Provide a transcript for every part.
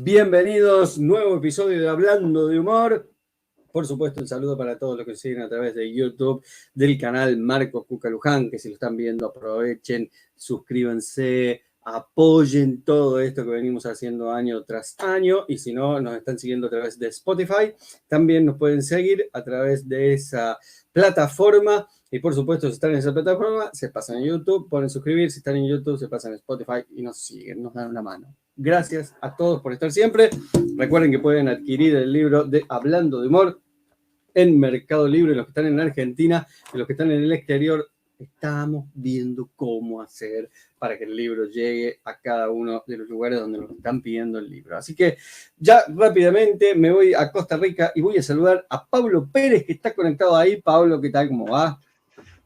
Bienvenidos, nuevo episodio de Hablando de Humor. Por supuesto, un saludo para todos los que siguen a través de YouTube, del canal Marcos Cuca Luján, que si lo están viendo aprovechen, suscríbanse, apoyen todo esto que venimos haciendo año tras año, y si no, nos están siguiendo a través de Spotify, también nos pueden seguir a través de esa plataforma. Y por supuesto, si están en esa plataforma, se pasan en YouTube, ponen suscribir. Si están en YouTube, se pasan en Spotify y nos siguen, nos dan una mano. Gracias a todos por estar siempre. Recuerden que pueden adquirir el libro de Hablando de Humor en Mercado Libre. Los que están en Argentina y los que están en el exterior, estamos viendo cómo hacer para que el libro llegue a cada uno de los lugares donde nos están pidiendo el libro. Así que ya rápidamente me voy a Costa Rica y voy a saludar a Pablo Pérez, que está conectado ahí. Pablo, ¿qué tal? ¿Cómo va?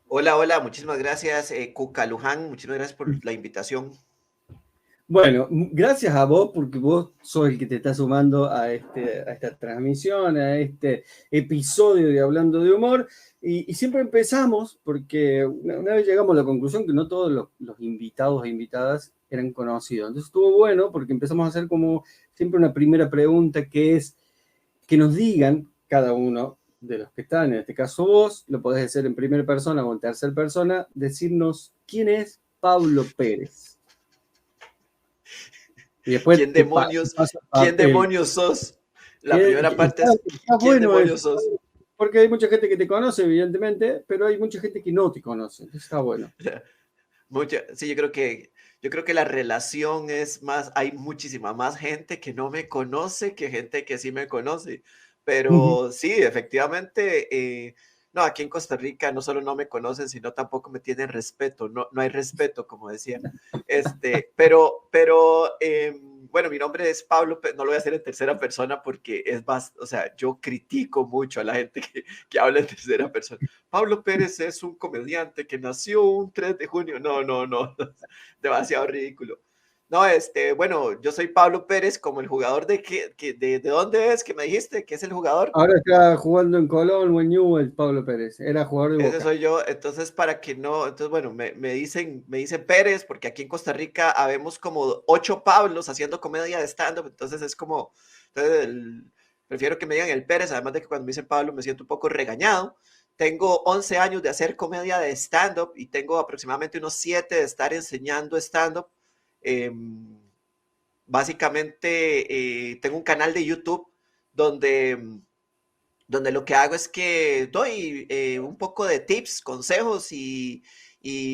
Hola, muchísimas gracias, Cuca Luján, muchísimas gracias por la invitación. Bueno, gracias a vos, porque vos sos el que te está sumando a esta transmisión, a este episodio de Hablando de Humor. Y siempre empezamos, porque una vez llegamos a la conclusión que no todos los invitados e invitadas eran conocidos. Entonces estuvo bueno, porque empezamos a hacer como siempre una primera pregunta, que es que nos digan cada uno de los que están, en este caso vos, lo podés hacer en primera persona o en tercera persona, decirnos quién es Pablo Pérez. Y después ¿Quién demonios, quién demonios sos? La primera parte es, está ¿quién bueno demonios eso, sos? porque hay mucha gente que te conoce, evidentemente, pero hay mucha gente que no te conoce. Entonces está bueno. Sí, yo creo que la relación es más, hay muchísima más gente que no me conoce que gente que sí me conoce. Pero sí, efectivamente, no, aquí en Costa Rica no solo no me conocen, sino tampoco me tienen respeto. No, no hay respeto, como decía. Bueno, mi nombre es Pablo, no lo voy a hacer en tercera persona porque es más, o sea, yo critico mucho a la gente que habla en tercera persona. Pablo Pérez es un comediante que nació un 3 de junio. No, demasiado ridículo. No, bueno, yo soy Pablo Pérez, como el jugador de dónde es que me dijiste que es el jugador. Ahora está jugando en Colón o en Newell's, Pablo Pérez. Era jugador de Ese Boca. soy yo, entonces para que no, entonces bueno, me dicen Pérez, porque aquí en Costa Rica habemos como 8 Pablos haciendo comedia de stand-up, entonces es como, prefiero que me digan el Pérez, además de que cuando me dicen Pablo me siento un poco regañado. Tengo 11 años de hacer comedia de stand-up y tengo aproximadamente unos 7 de estar enseñando stand-up. Eh, Básicamente, tengo un canal de YouTube donde donde lo que hago es que doy un poco de tips, consejos y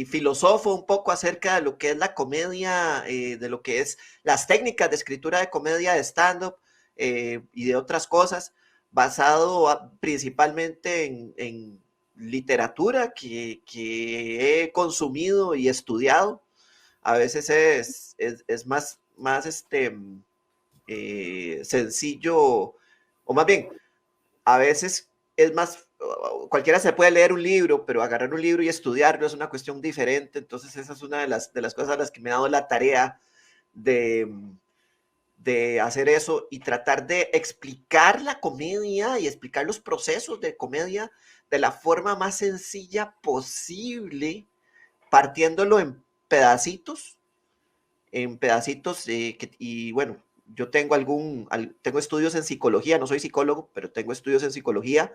filosofo un poco acerca de lo que es la comedia, de lo que es las técnicas de escritura de comedia de stand-up y de otras cosas, basado principalmente en literatura que he consumido y estudiado. A veces es más sencillo, o más bien, a veces es más, cualquiera se puede leer un libro, pero agarrar un libro y estudiarlo es una cuestión diferente. Entonces esa es una de las cosas a las que me he dado la tarea de, de hacer eso y tratar de explicar la comedia y explicar los procesos de comedia de la forma más sencilla posible, partiéndolo en pedacitos y bueno, yo tengo estudios en psicología, no soy psicólogo, pero tengo estudios en psicología,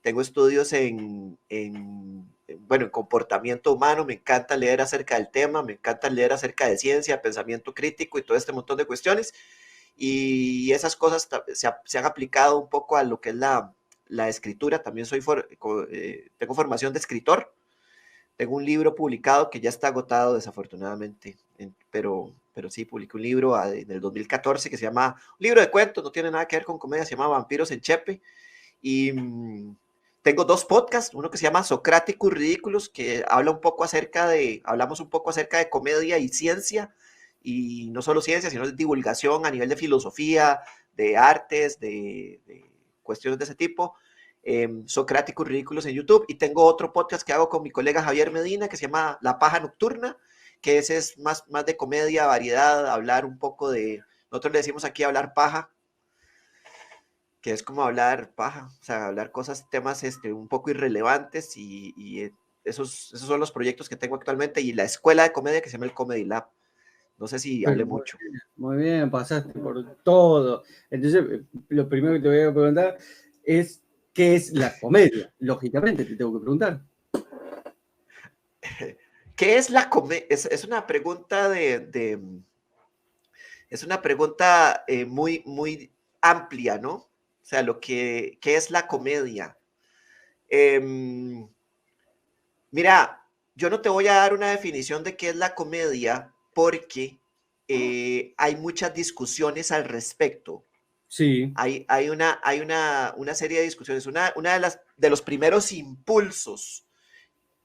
tengo estudios bueno, en comportamiento humano, me encanta leer acerca del tema, me encanta leer acerca de ciencia, pensamiento crítico y todo este montón de cuestiones. Y esas cosas se han aplicado un poco a lo que es la escritura. También tengo formación de escritor. Tengo un libro publicado que ya está agotado desafortunadamente, pero sí, publiqué un libro en el 2014 que se llama, un libro de cuentos, no tiene nada que ver con comedia, se llama Vampiros en Chepe. Y tengo 2 podcasts, uno que se llama Socráticos Ridículos, que hablamos un poco acerca de comedia y ciencia, y no solo ciencia, sino de divulgación a nivel de filosofía, de artes, de cuestiones de ese tipo. Socráticos Ridículos en YouTube, y tengo otro podcast que hago con mi colega Javier Medina que se llama La Paja Nocturna, que ese es más de comedia, variedad, hablar un poco nosotros le decimos aquí hablar paja, que es como hablar paja, o sea, hablar temas un poco irrelevantes y esos son los proyectos que tengo actualmente y la escuela de comedia que se llama el Comedy Lab. No sé si hablé Pero mucho. muy bien, pasaste por todo. Entonces, lo primero que te voy a preguntar es, ¿qué es la comedia? Lógicamente, te tengo que preguntar. ¿Qué es la comedia? Es una pregunta es una pregunta muy, muy amplia, ¿no? O sea, ¿qué es la comedia? Em, Mira, yo no te voy a dar una definición de qué es la comedia porque hay muchas discusiones al respecto. Sí, Hay una serie de discusiones. Una de los primeros impulsos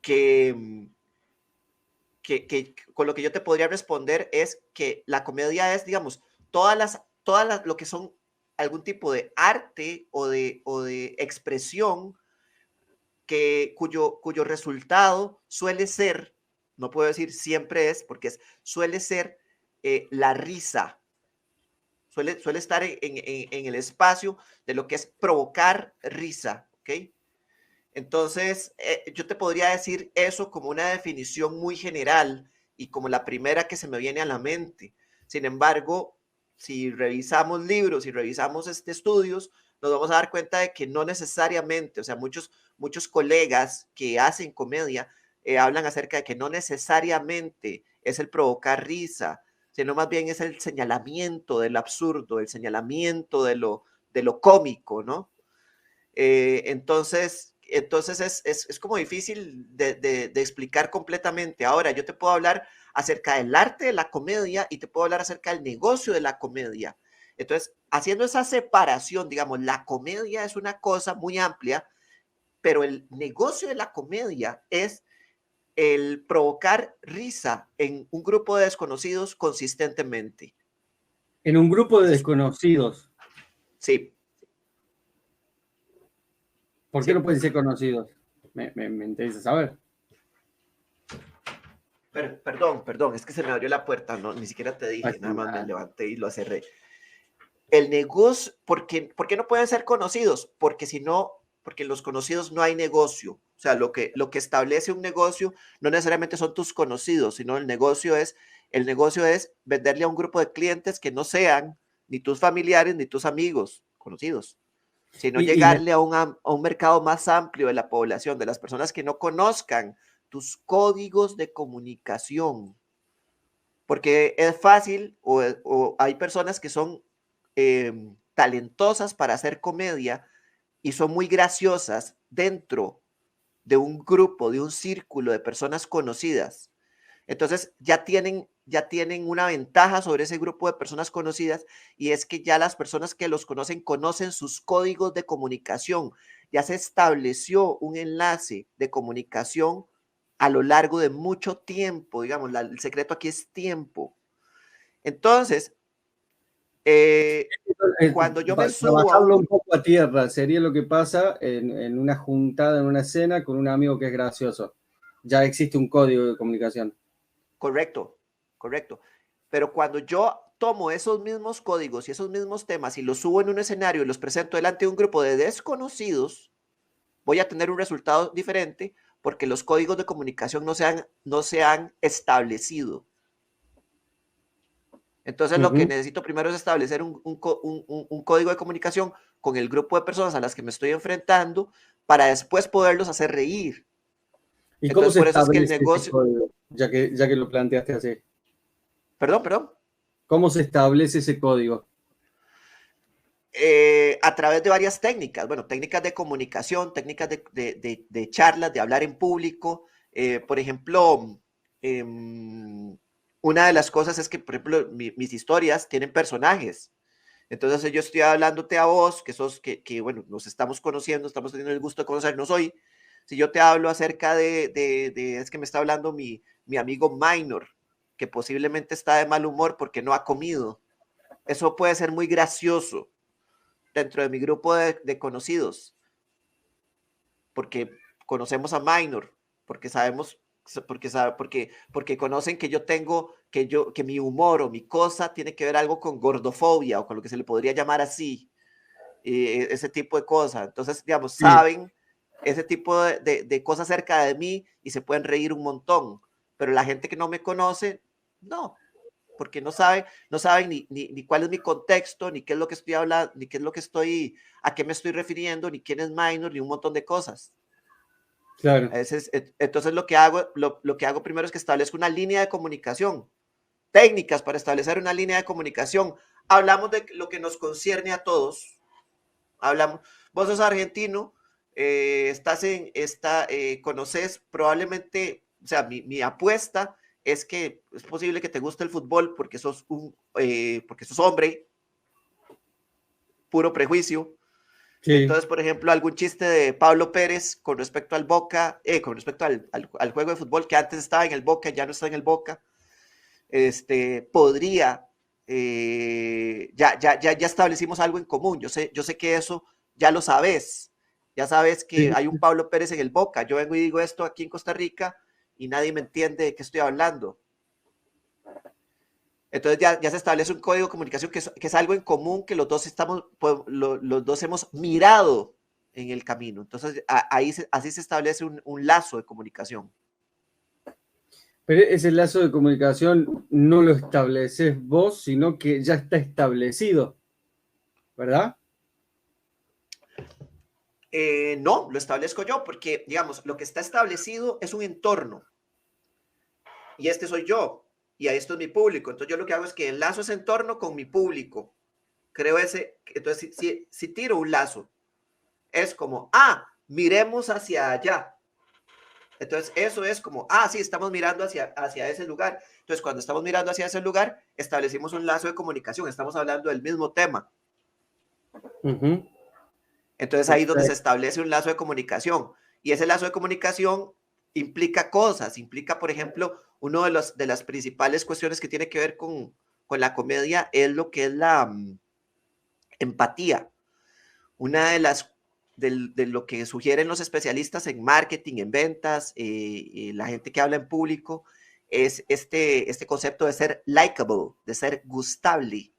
que, con lo que yo te podría responder es que la comedia es, digamos, lo que son algún tipo de arte o de expresión cuyo resultado suele ser, no puedo decir siempre es, porque suele ser la risa, suele estar en el espacio de lo que es provocar risa, ¿ok? Entonces, yo te podría decir eso como una definición muy general y como la primera que se me viene a la mente. Sin embargo, si revisamos libros y revisamos estudios, nos vamos a dar cuenta de que no necesariamente, o sea, muchos colegas que hacen comedia hablan acerca de que no necesariamente es el provocar risa, sino más bien es el señalamiento del absurdo, el señalamiento de lo cómico, ¿no? Entonces es como difícil de explicar completamente. Ahora, yo te puedo hablar acerca del arte de la comedia y te puedo hablar acerca del negocio de la comedia. Entonces, haciendo esa separación, digamos, la comedia es una cosa muy amplia, pero el negocio de la comedia es el provocar risa en un grupo de desconocidos consistentemente. en un grupo de Ese es, desconocidos. sí, ¿Por qué no sí. pueden ser conocidos? Me interesa saber. Perdón, es que se me abrió la puerta, no, ni siquiera te dije, Pasa nada más me nada. levanté y lo cerré. El negocio, ¿por qué no pueden ser conocidos? Porque si no, porque los conocidos no hay negocio. O sea, lo que establece un negocio no necesariamente son tus conocidos, sino el negocio es venderle a un grupo de clientes que no sean ni tus familiares ni tus amigos conocidos, sino Y la, llegarle a un mercado más amplio de la población, de las personas que no conozcan tus códigos de comunicación. Porque es fácil o hay personas que son talentosas para hacer comedia y son muy graciosas dentro de un grupo, de un círculo de personas conocidas. Entonces ya tienen una ventaja sobre ese grupo de personas conocidas y es que ya las personas que los conocen sus códigos de comunicación. Ya se estableció un enlace de comunicación a lo largo de mucho tiempo, digamos, el secreto aquí es tiempo. Entonces, eh, cuando yo me para subo a trabajarlo un un... poco a tierra, sería lo que pasa en una juntada, en una cena con un amigo que es gracioso. Ya existe un código de comunicación. Correcto, correcto. Pero cuando yo tomo esos mismos códigos y esos mismos temas y los subo en un escenario y los presento delante de un grupo de desconocidos, voy a tener un resultado diferente porque los códigos de comunicación no se han establecido. Entonces, lo que Ujú. necesito primero es establecer un código de comunicación con el grupo de personas a las que me estoy enfrentando para después poderlos hacer reír. ¿Y cómo Entonces, se por eso es que el establece ese negocio, código? Ya que lo planteaste así. perdón, ¿Cómo se establece ese código? a través de varias técnicas, bueno, técnicas de comunicación, técnicas de charlas, de hablar en público. Por ejemplo, una de las cosas es que, por ejemplo, mis historias tienen personajes. Entonces yo estoy hablándote a vos, bueno, nos estamos conociendo, estamos teniendo el gusto de conocernos hoy. Si yo te hablo acerca es que me está hablando mi amigo Minor, que posiblemente está de mal humor porque no ha comido. Eso puede ser muy gracioso dentro de mi grupo de conocidos, porque conocemos a Minor, porque sabemos, porque conocen que yo tengo, que mi humor o mi cosa tiene que ver algo con gordofobia o con lo que se le podría llamar así, ese tipo de cosas. Entonces, digamos, Sí. saben ese tipo de cosas cerca de mí y se pueden reír un montón, pero la gente que no me conoce, no. porque no saben ni cuál es mi contexto, ni qué es lo que estoy hablando, ni qué es lo que estoy, a qué me estoy refiriendo, ni quién es minor, ni un montón de cosas. Claro. Entonces lo que hago primero es que establezco una línea de comunicación, técnicas para establecer una línea de comunicación. Hablamos de lo que nos concierne a todos. Hablamos, vos sos argentino, conoces probablemente, o sea, mi apuesta es que es posible que te guste el fútbol porque sos hombre, puro prejuicio. Sí. Entonces, por ejemplo, algún chiste de Pablo Pérez con respecto al Boca, con respecto al juego de fútbol que antes estaba en el Boca, ya no está en el Boca, podría, ya establecimos algo en común. Yo sé que eso ya lo sabes. Ya sabes que Sí. hay un Pablo Pérez en el Boca. Yo vengo y digo esto aquí en Costa Rica y nadie me entiende de qué estoy hablando. Entonces ya se establece un código de comunicación que es algo en común que los dos los dos hemos mirado en el camino. Entonces así se establece un lazo de comunicación. Pero ese lazo de comunicación no lo estableces vos, sino que ya está establecido, ¿verdad? No, lo establezco yo porque, digamos, lo que está establecido es un entorno y este soy yo y esto es mi público. Entonces yo lo que hago es que enlazo ese entorno con mi público. Entonces si tiro un lazo, es como, miremos hacia allá. Entonces eso es como, sí, estamos mirando hacia ese lugar. Entonces cuando estamos mirando hacia ese lugar, establecimos un lazo de comunicación, estamos hablando del mismo tema. Uh-huh. Entonces ahí es donde se establece un lazo de comunicación. Y ese lazo de comunicación implica cosas, implica, por ejemplo, una de las principales cuestiones que tiene que ver con la comedia es lo que es la empatía. Una de lo que sugieren los especialistas en marketing, en ventas, la gente que habla en público, es este concepto de ser likable, de ser gustable.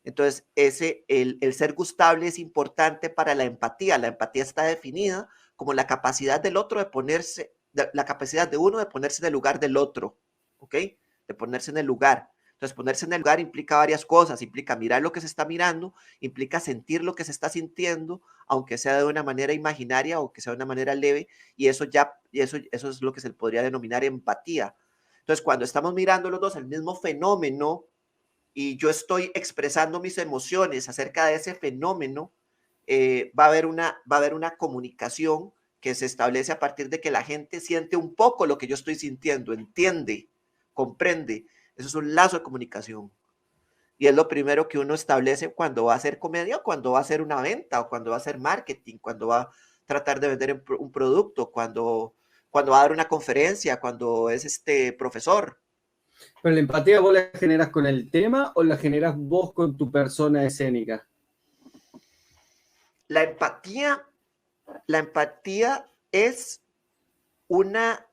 Entonces, el ser gustable es importante para la empatía. La empatía está definida como la capacidad del otro la capacidad de uno de ponerse en el lugar del otro, ¿ok? De ponerse en el lugar. Entonces, ponerse en el lugar implica varias cosas, implica mirar lo que se está mirando, implica sentir lo que se está sintiendo, aunque sea de una manera imaginaria o que sea de una manera leve, y eso es lo que se podría denominar empatía. Entonces, cuando estamos mirando los dos el mismo fenómeno, y yo estoy expresando mis emociones acerca de ese fenómeno, va a haber una comunicación que se establece a partir de que la gente siente un poco lo que yo estoy sintiendo, entiende, comprende. Eso es un lazo de comunicación. Y es lo primero que uno establece cuando va a hacer comedia, o cuando va a hacer una venta, o cuando va a hacer marketing, cuando va a tratar de vender un producto, cuando va a dar una conferencia, cuando es profesor. ¿Pero la empatía vos la generas con el tema o la generas vos con tu persona escénica? La empatía es una,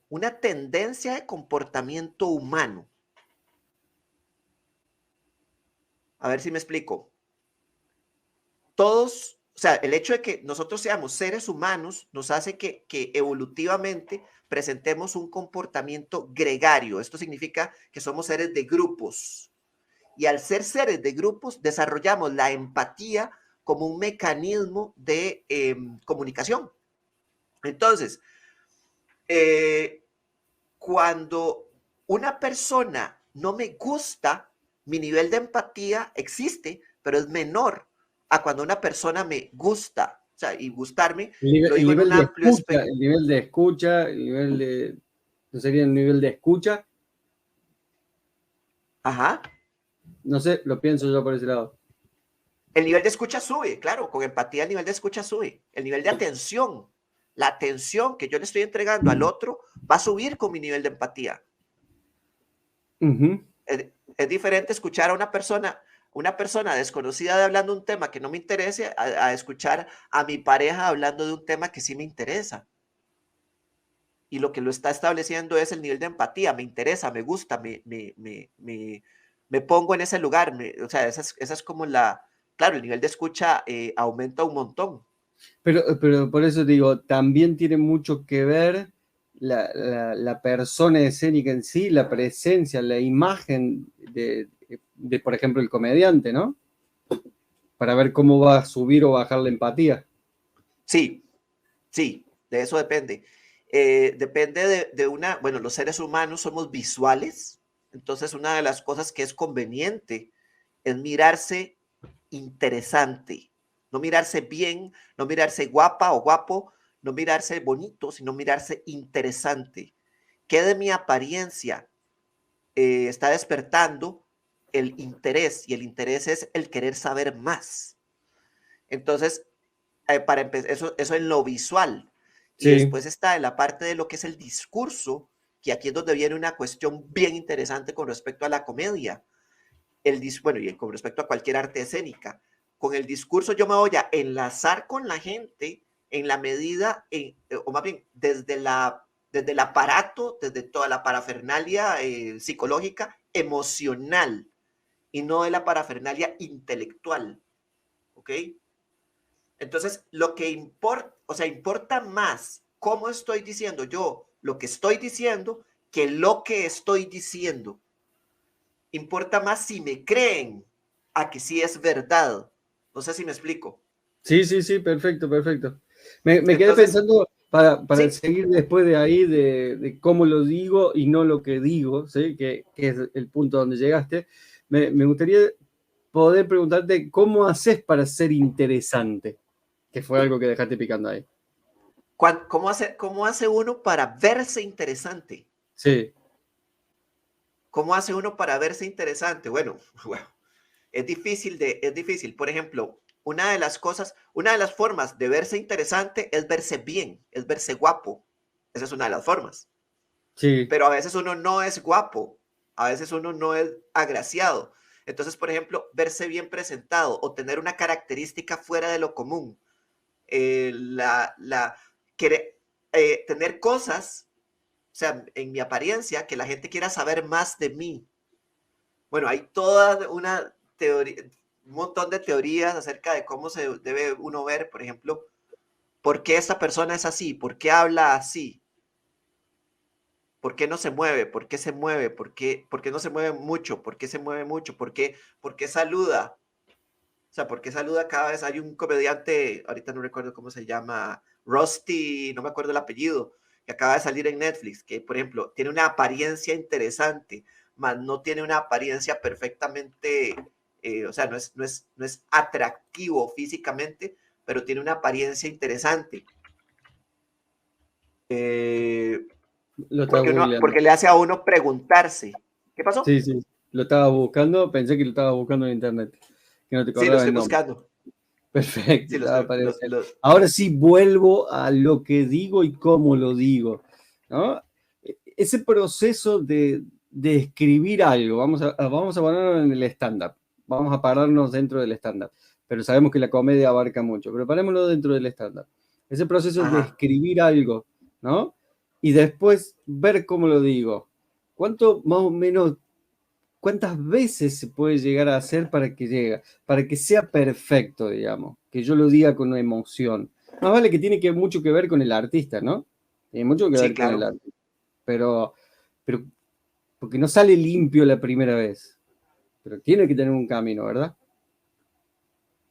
una tendencia de comportamiento humano. A ver si me explico. Todos, o sea, el hecho de que nosotros seamos seres humanos nos hace que evolutivamente presentemos un comportamiento gregario. Esto significa que somos seres de grupos. Y al ser seres de grupos, desarrollamos la empatía como un mecanismo de comunicación. Entonces, cuando una persona no me gusta, mi nivel de empatía existe, pero es menor a cuando una persona me gusta. O sea, y gustarme, lo digo en un amplio espectro. El nivel de escucha, el nivel de... ¿No sería el nivel de escucha? Ajá. No sé, lo pienso yo por ese lado. El nivel de escucha sube, claro, con empatía el nivel de escucha sube. El nivel de atención, la atención que yo le estoy entregando al otro va a subir con mi nivel de empatía. Uh-huh. Es diferente escuchar a una persona desconocida hablando de un tema que no me interese a escuchar a mi pareja hablando de un tema que sí me interesa. Y lo que lo está estableciendo es el nivel de empatía. Me interesa, me gusta, me pongo en ese lugar. O sea, esa es como claro, el nivel de escucha aumenta un montón. Pero por eso digo, también tiene mucho que ver la persona escénica en sí, la presencia, la imagen de, por ejemplo, el comediante, ¿no? Para ver cómo va a subir o bajar la empatía. Sí, sí, de eso depende. Depende de una, bueno, los seres humanos somos visuales, entonces una de las cosas que es conveniente es mirarse interesante, no mirarse bien, no mirarse guapa o guapo, no mirarse bonito, sino mirarse interesante. ¿Qué de mi apariencia está despertando el interés? Y el interés es el querer saber más. Entonces, para empezar, eso en lo visual. Y Sí, después está en la parte de lo que es el discurso, que aquí es donde viene una cuestión bien interesante con respecto a la comedia. Bueno, y con respecto a cualquier arte escénica. Con el discurso yo me voy a enlazar con la gente en la medida, o más bien, desde el aparato, desde toda la parafernalia psicológica, emocional, y no de la parafernalia intelectual. ¿Ok? Entonces, lo que importa, o sea, importa más cómo estoy diciendo yo lo que estoy diciendo que lo que estoy diciendo. Importa más si me creen a que sí es verdad. No sé si me explico. sí, sí, sí, perfecto, perfecto. Me quedé Entonces, pensando para sí, seguir después de ahí de cómo lo digo y no lo que digo, ¿sí? Que es el punto donde llegaste. Me gustaría poder preguntarte cómo haces para ser interesante, que fue algo que dejaste picando ahí. ¿cómo hace uno para verse interesante? Sí, ¿Cómo hace uno para verse interesante? Bueno, bueno, es difícil. Por ejemplo, una de las formas de verse interesante es verse bien, es verse guapo. Esa es una de las formas. sí, Pero a veces uno no es guapo, a veces uno no es agraciado. Entonces, por ejemplo, verse bien presentado o tener una característica fuera de lo común, querer, tener cosas, o sea, en mi apariencia, que la gente quiera saber más de mí. Bueno, hay toda una teoría, un montón de teorías acerca de cómo se debe uno ver, por ejemplo, por qué esta persona es así, por qué habla así, por qué no se mueve, por qué se mueve, por qué no se mueve mucho, por qué se mueve mucho, por qué saluda. O sea, por qué saluda cada vez. Hay un comediante, ahorita no recuerdo cómo se llama, Rusty, no me acuerdo el apellido, que acaba de salir en Netflix, que por ejemplo tiene una apariencia interesante, mas no tiene una apariencia perfectamente, o sea, no es atractivo físicamente, pero tiene una apariencia interesante. Eh, lo estaba googleando. porque le hace a uno preguntarse, ¿qué pasó? Sí, sí, lo estaba buscando, pensé que lo estaba buscando en internet, que no te Sí, lo acordaba estoy el nombre. buscando. Perfecto, Sí, estaba apareciendo. los... Ahora sí vuelvo a lo que digo y cómo lo digo, ¿no? Ese proceso de escribir algo, vamos a ponerlo en el stand-up, vamos a pararnos dentro del stand-up, pero sabemos que la comedia abarca mucho, pero parémoslo dentro del stand-up. Ese proceso de Ajá. escribir algo, ¿no? Y después ver cómo lo digo. ¿Cuánto más o menos cuántas veces se puede llegar a hacer para que llegue, para que sea perfecto, digamos, que yo lo diga con una emoción? Más vale que tiene mucho que ver con el artista, ¿no? Tiene mucho que Sí, ver con el claro. artista, pero, pero porque no sale limpio la primera vez, pero tiene que tener un camino, ¿verdad?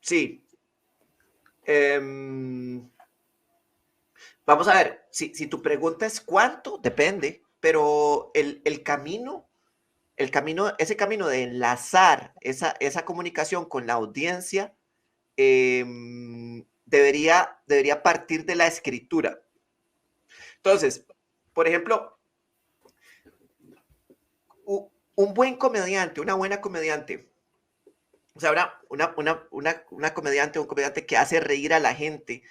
Sí. Em, vamos a ver, si tu pregunta es cuánto, depende, pero ese camino de enlazar esa comunicación con la audiencia debería partir de la escritura. Entonces, por ejemplo, un buen comediante, una buena comediante, o sea, una comediante o un comediante que hace reír a la gente,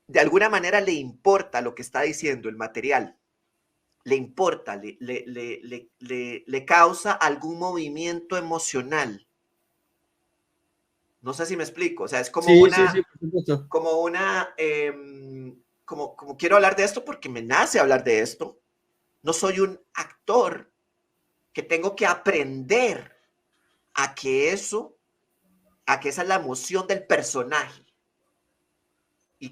de alguna manera le importa lo que está diciendo el material, le importa, le causa algún movimiento emocional. No sé si me explico, o sea, es Sí, sí, sí, por supuesto. como como quiero hablar de esto porque me nace hablar de esto. No soy un actor que tengo que aprender a que eso, a que esa es la emoción del personaje. Y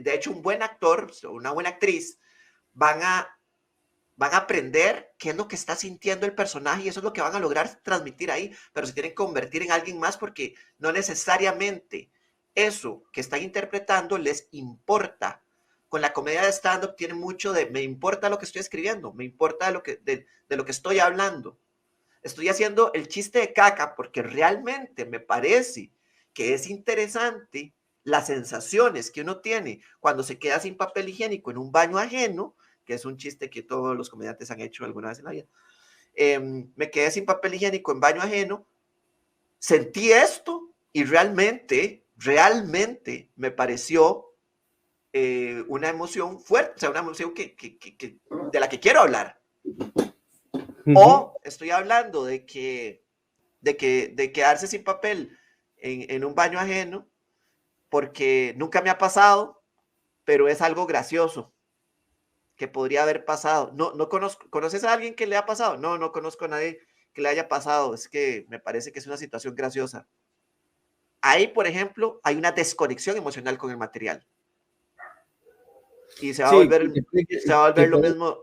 de hecho un buen actor, una buena actriz, van a, van a aprender qué es lo que está sintiendo el personaje y eso es lo que van a lograr transmitir ahí, pero se tienen que convertir en alguien más porque no necesariamente eso que están interpretando les importa. Con la comedia de stand-up tiene mucho de me importa lo que estoy escribiendo, me importa de lo que estoy hablando. Estoy haciendo el chiste de caca porque realmente me parece que es interesante las sensaciones que uno tiene cuando se queda sin papel higiénico en un baño ajeno, que es un chiste que todos los comediantes han hecho alguna vez en la vida. Me quedé sin papel higiénico en baño ajeno, sentí esto y realmente me pareció una emoción fuerte, o sea, una emoción de la que quiero hablar. O estoy hablando de quedarse sin papel en un baño ajeno porque nunca me ha pasado, pero es algo gracioso que podría haber pasado. No conozco, ¿conoces a alguien que le ha pasado? No conozco a nadie que le haya pasado. Es que me parece que es una situación graciosa. Ahí, por ejemplo, hay una desconexión emocional con el material. Y se va a Sí, volver lo mismo.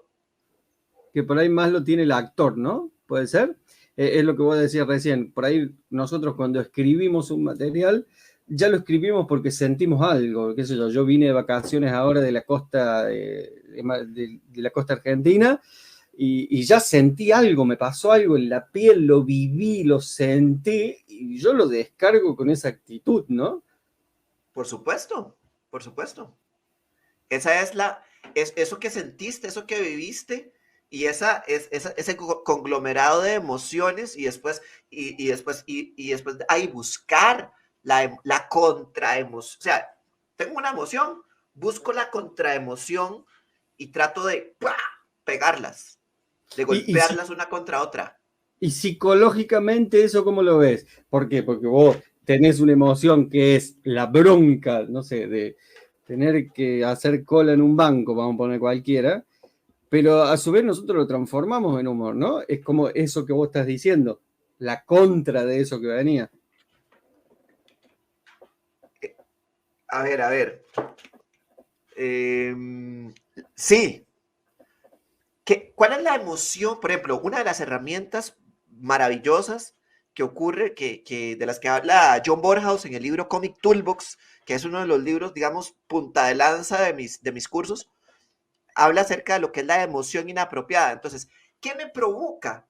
que por ahí más lo tiene el actor, ¿no? ¿Puede ser? Es lo que vos decías recién. Por ahí nosotros cuando escribimos un material, ya lo escribimos porque sentimos algo, qué sé yo. Yo vine de vacaciones ahora de la costa, de la costa argentina y ya sentí algo, me pasó algo en la piel, lo viví, lo sentí y yo lo descargo con esa actitud, ¿no? Por supuesto, por supuesto. Esa es eso que sentiste, eso que viviste y ese conglomerado de emociones y después ahí buscar la contraemoción. O sea, tengo una emoción, busco la contraemoción y trato de ¡pah! Pegarlas, de Y, y, golpearlas una contra otra. y psicológicamente eso, ¿cómo lo ves? ¿Por qué? Porque vos tenés una emoción que es la bronca, no sé, de tener que hacer cola en un banco, vamos a poner cualquiera, pero a su vez nosotros lo transformamos en humor, ¿no? Es como eso que vos estás diciendo, la contra de eso que venía. A ver. Sí. ¿Cuál es la emoción? Por ejemplo, una de las herramientas maravillosas que ocurre, de las que habla John Borhaus en el libro Comic Toolbox, que es uno de los libros, digamos, punta de lanza de mis cursos, habla acerca de lo que es la emoción inapropiada. Entonces, ¿qué me provoca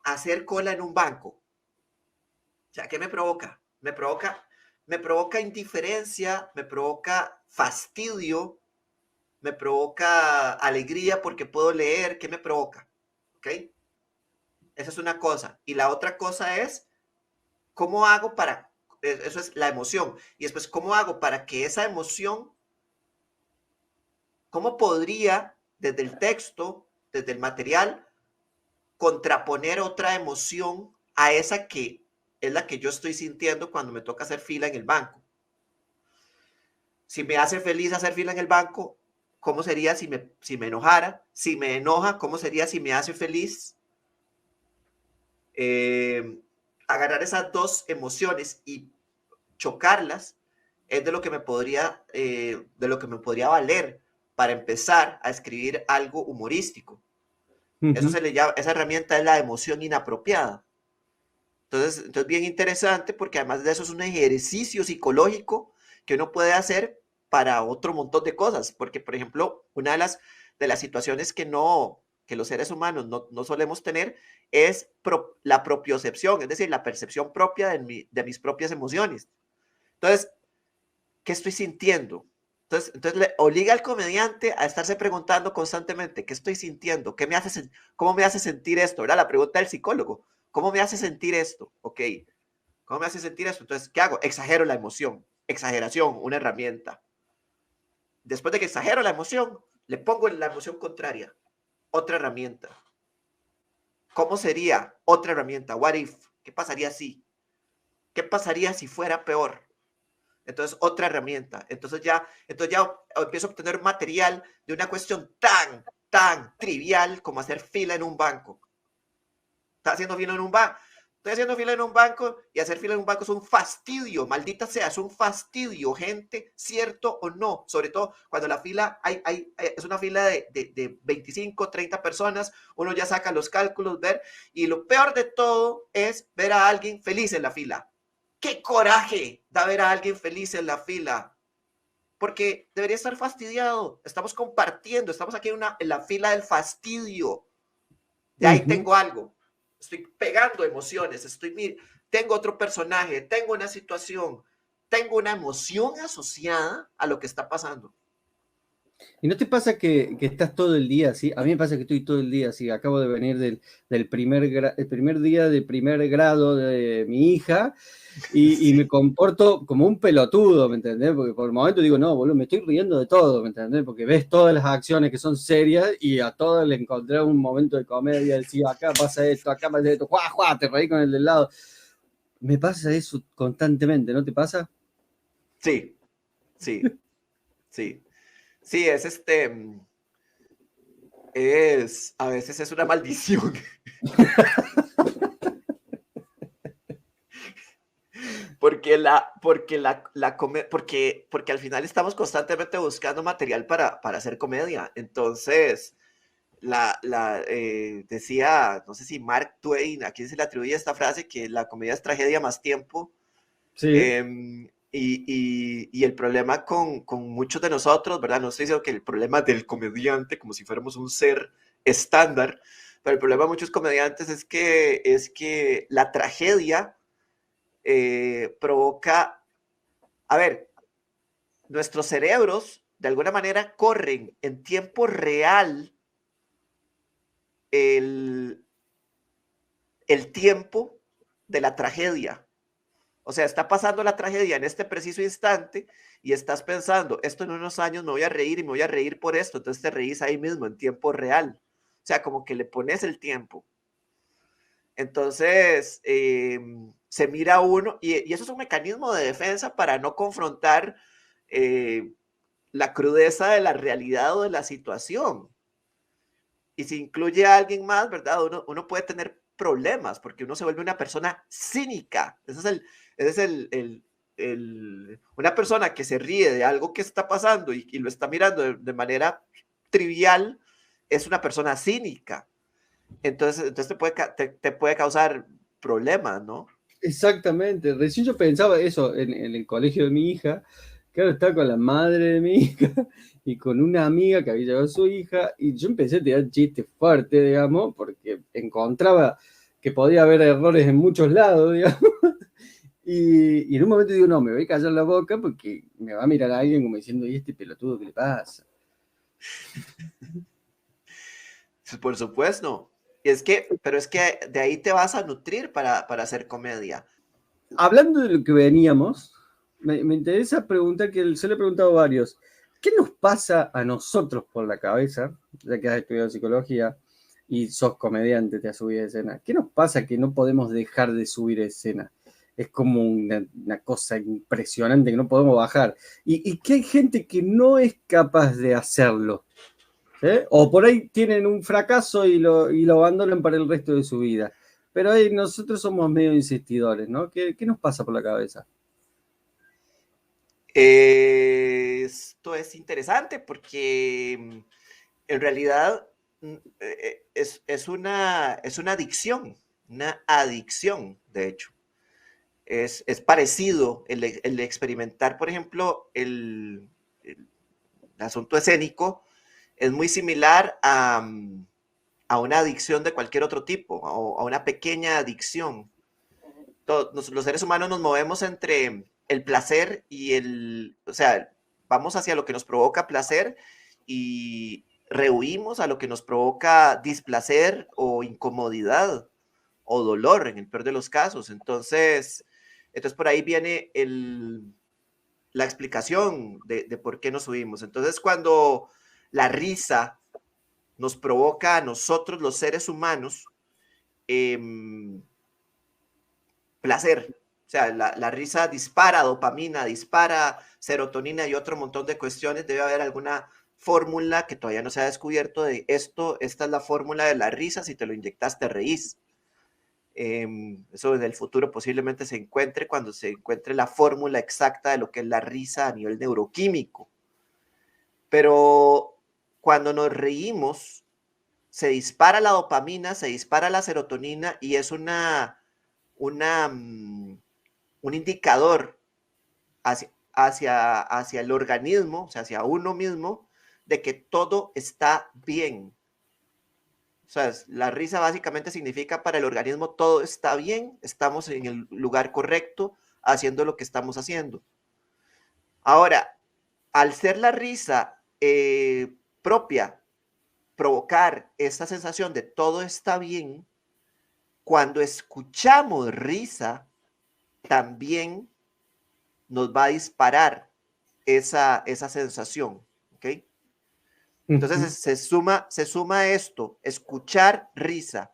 hacer cola en un banco? O sea, ¿qué me provoca? Me provoca indiferencia, me provoca fastidio, me provoca alegría porque puedo leer. ¿Qué me provoca? ¿Ok? Esa es una cosa. Y la otra cosa es, ¿cómo hago para, eso es la emoción, y después, ¿cómo hago para que esa emoción, cómo podría, desde el texto, desde el material, contraponer otra emoción a esa que es la que yo estoy sintiendo cuando me toca hacer fila en el banco? Si me hace feliz hacer fila en el banco, ¿cómo sería si me enojara? Si me enoja, ¿cómo sería si me hace feliz? Agarrar esas dos emociones y chocarlas es de lo que me podría valer para empezar a escribir algo humorístico. Eso se le llama, esa herramienta es la emoción inapropiada. Entonces, bien interesante porque además de eso es un ejercicio psicológico que uno puede hacer para otro montón de cosas. Porque, por ejemplo, una de las situaciones que los seres humanos no solemos tener es la propiocepción, es decir, la percepción propia de mis propias emociones. Entonces, ¿qué estoy sintiendo? Entonces le obliga al comediante a estarse preguntando constantemente, ¿qué estoy sintiendo? ¿Cómo me hace sentir esto? ¿Verdad? La pregunta del psicólogo, ¿cómo me hace sentir esto? Ok, ¿cómo me hace sentir esto? Entonces, ¿qué hago? Exagero la emoción. Exageración, una herramienta. Después de que exagero la emoción, le pongo la emoción contraria, otra herramienta. ¿Cómo sería otra herramienta? What if? ¿Qué pasaría si? ¿Qué pasaría si fuera peor? Entonces, otra herramienta. Entonces ya empiezo a obtener material de una cuestión tan trivial como hacer fila en un banco. Está haciendo fila en un banco. Estoy haciendo fila en un banco y hacer fila en un banco es un fastidio, maldita sea, es un fastidio, gente, cierto o no, sobre todo cuando la fila es una fila de 25, 30 personas, uno ya saca los cálculos, ver, y lo peor de todo es ver a alguien feliz en la fila. ¡Qué coraje da ver a alguien feliz en la fila! Porque debería estar fastidiado, estamos compartiendo, estamos aquí en la fila del fastidio. De ahí tengo algo. Estoy pegando emociones, tengo otro personaje, tengo una situación, tengo una emoción asociada a lo que está pasando. ¿Y no te pasa que estás todo el día así? A mí me pasa que estoy todo el día así. Acabo de venir el primer día del primer grado de mi hija y Sí. me comporto como un pelotudo, ¿me entendés? Porque por el momento digo, no, boludo, me estoy riendo de todo, ¿me entendés? Porque ves todas las acciones que son serias y a todas le encontré un momento de comedia, decía, acá pasa esto, ¡juá, juá! Te reí con el del lado. Me pasa eso constantemente, ¿no te pasa? Sí, sí, sí. Sí, a veces es una maldición. Porque al final estamos constantemente buscando material para hacer comedia. Entonces, decía, no sé si Mark Twain, a quién se le atribuye esta frase, que la comedia es tragedia más tiempo. Sí. Y el problema con muchos de nosotros, ¿verdad? No estoy diciendo que el problema del comediante, como si fuéramos un ser estándar, pero el problema de muchos comediantes es que la tragedia provoca, a ver, nuestros cerebros de alguna manera corren en tiempo real el, el tiempo de la tragedia. O sea, está pasando la tragedia en este preciso instante y estás pensando, esto en unos años me voy a reír y me voy a reír por esto. Entonces te reís ahí mismo en tiempo real. O sea, como que le pones el tiempo. Entonces, se mira uno y eso es un mecanismo de defensa para no confrontar eh, la crudeza de la realidad o de la situación. Y si incluye a alguien más, ¿verdad? Uno puede tener problemas porque uno se vuelve una persona cínica. Una persona que se ríe de algo que está pasando y lo está mirando de manera trivial, es una persona cínica. Entonces te puede causar problemas, ¿no? Exactamente, recién yo pensaba eso en el colegio de mi hija, claro, estaba con la madre de mi hija y con una amiga que había llevado a su hija, y yo empecé a tirar chistes fuertes, digamos, porque encontraba que podía haber errores en muchos lados, digamos, y en un momento digo, no, me voy a callar la boca porque me va a mirar a alguien como diciendo, ¿y este pelotudo qué le pasa? Por supuesto. Pero es que de ahí te vas a nutrir para hacer comedia. Hablando de lo que veníamos, me interesa preguntar, que se le he preguntado a varios, ¿qué nos pasa a nosotros por la cabeza, ya que has estudiado psicología y sos comediante, te has subido a escena? ¿Qué nos pasa que no podemos dejar de subir a escena? Es como una cosa impresionante que no podemos bajar. Y que hay gente que no es capaz de hacerlo. ¿Eh? O por ahí tienen un fracaso y lo abandonan para el resto de su vida. Pero ahí nosotros somos medio insistidores, ¿no? ¿Qué nos pasa por la cabeza? Esto es interesante porque en realidad es una adicción, de hecho. Es parecido el experimentar, por ejemplo, el asunto escénico, es muy similar a una adicción de cualquier otro tipo, a una pequeña adicción. Los seres humanos nos movemos entre el placer o sea, vamos hacia lo que nos provoca placer y rehuimos a lo que nos provoca displacer o incomodidad o dolor en el peor de los casos. Entonces por ahí viene la explicación de por qué nos huimos. Entonces, cuando la risa nos provoca a nosotros, los seres humanos, eh, placer. O sea, la risa dispara dopamina, dispara serotonina y otro montón de cuestiones. Debe haber alguna fórmula que todavía no se ha descubierto de esta es la fórmula de la risa, si te lo inyectas te reís. Eso en el futuro posiblemente se encuentre cuando se encuentre la fórmula exacta de lo que es la risa a nivel neuroquímico. Pero cuando nos reímos, se dispara la dopamina, se dispara la serotonina y es un indicador hacia el organismo, o sea, hacia uno mismo, de que todo está bien. O sea, la risa básicamente significa para el organismo todo está bien, estamos en el lugar correcto, haciendo lo que estamos haciendo. Ahora, al ser la risa propia, provocar esta sensación de todo está bien, cuando escuchamos risa, también nos va a disparar esa sensación, ¿ok? Entonces se suma esto, escuchar risa.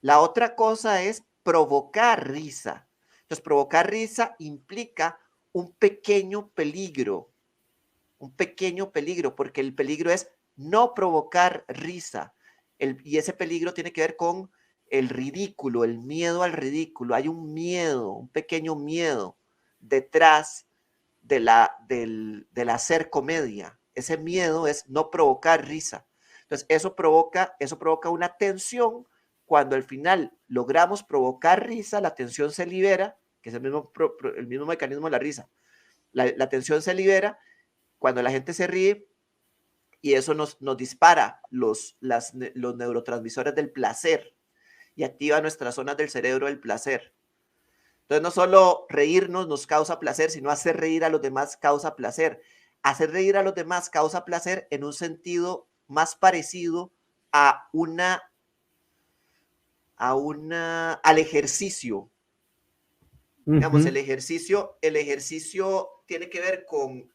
La otra cosa es provocar risa. Entonces, provocar risa implica un pequeño peligro, porque el peligro es no provocar risa. Y ese peligro tiene que ver con el ridículo, el miedo al ridículo. Hay un miedo, un pequeño miedo detrás del hacer comedia. Ese miedo es no provocar risa. Entonces, eso provoca una tensión. Cuando al final logramos provocar risa, la tensión se libera, que es el mismo mecanismo de la risa. La tensión se libera cuando la gente se ríe y eso nos dispara los neurotransmisores del placer y activa nuestras zonas del cerebro del placer. Entonces, no solo reírnos nos causa placer, sino hacer reír a los demás causa placer. Hacer reír a los demás causa placer en un sentido más parecido al ejercicio. Digamos, el ejercicio tiene que ver con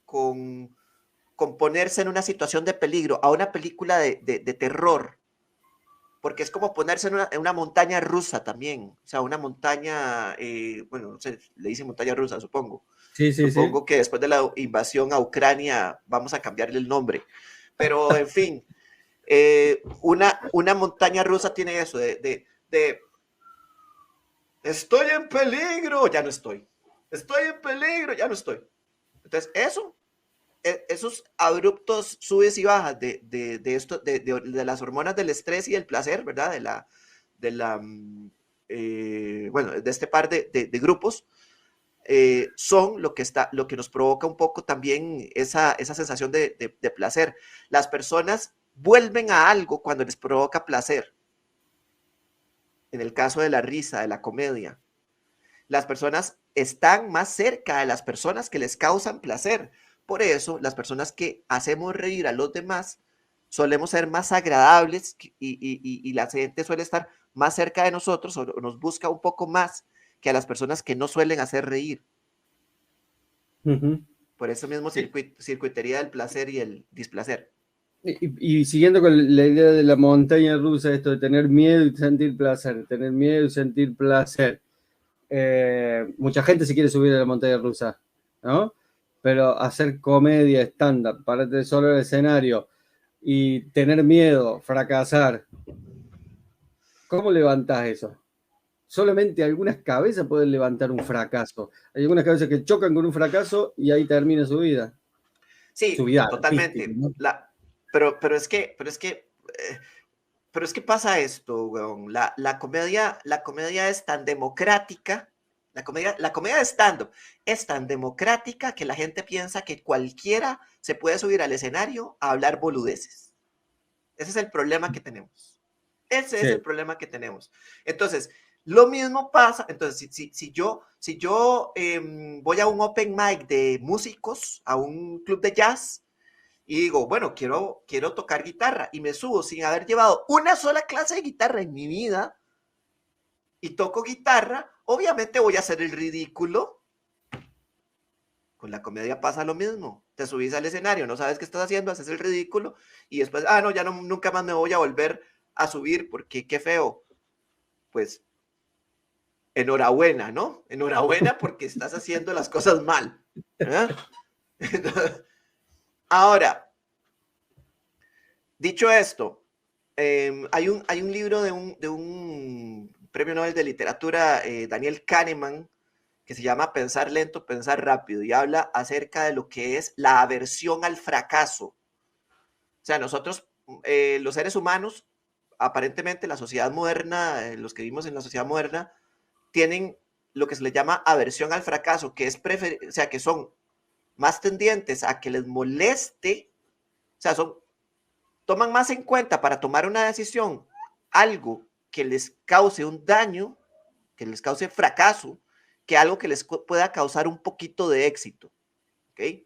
ponerse en una situación de peligro, a una película de terror, porque es como ponerse en una montaña rusa también, o sea, una montaña, bueno, no sé, le dicen montaña rusa, supongo. Sí, sí, sí. Supongo que después de la invasión a Ucrania vamos a cambiarle el nombre, pero en fin, una montaña rusa tiene eso de estoy en peligro, ya no estoy. Estoy en peligro, ya no estoy. Entonces, esos abruptos subes y bajas de las hormonas del estrés y del placer, ¿verdad? Bueno, de este par de grupos, son lo que nos provoca un poco también esa sensación de placer. Las personas vuelven a algo cuando les provoca placer. En el caso de la risa, de la comedia, las personas están más cerca de las personas que les causan placer. Por eso, las personas que hacemos reír a los demás solemos ser más agradables y la gente suele estar más cerca de nosotros o nos busca un poco más que a las personas que no suelen hacer reír. Por eso mismo circuitería del placer y el displacer. Y siguiendo con la idea de la montaña rusa, esto de tener miedo y sentir placer, tener miedo y sentir placer. Mucha gente se quiere subir a la montaña rusa, ¿no? Pero hacer comedia estándar, pararte solo en el escenario y tener miedo, fracasar, ¿cómo levantás eso? Solamente algunas cabezas pueden levantar un fracaso. Hay algunas cabezas que chocan con un fracaso y ahí termina su vida. Sí, Su vida totalmente. artística, ¿no? Pero es que pasa esto, weón. La comedia es tan democrática. La comedia de stand-up es tan democrática que la gente piensa que cualquiera se puede subir al escenario a hablar boludeces. Ese es el problema que tenemos. Ese es el problema que tenemos. Entonces, lo mismo pasa. Entonces, si yo voy a un open mic de músicos, a un club de jazz, y digo, bueno, quiero tocar guitarra, y me subo sin haber llevado una sola clase de guitarra en mi vida, y toco guitarra, obviamente voy a hacer el ridículo. Con la comedia pasa lo mismo. Te subís al escenario, no sabes qué estás haciendo, haces el ridículo, y después, no, ya no, nunca más me voy a volver a subir, porque qué feo. Pues, enhorabuena, ¿no? Enhorabuena porque estás haciendo las cosas mal. Ahora, dicho esto, hay un libro de un premio Nobel de Literatura, Daniel Kahneman, que se llama Pensar lento, pensar rápido, y habla acerca de lo que es la aversión al fracaso. O sea, nosotros, los seres humanos, aparentemente la sociedad moderna, los que vivimos en la sociedad moderna, tienen lo que se le llama aversión al fracaso, que es o sea, que son más tendientes a que les moleste, o sea, toman más en cuenta para tomar una decisión algo que les cause un daño, que les cause fracaso, que algo que les pueda causar un poquito de éxito. ¿Ok?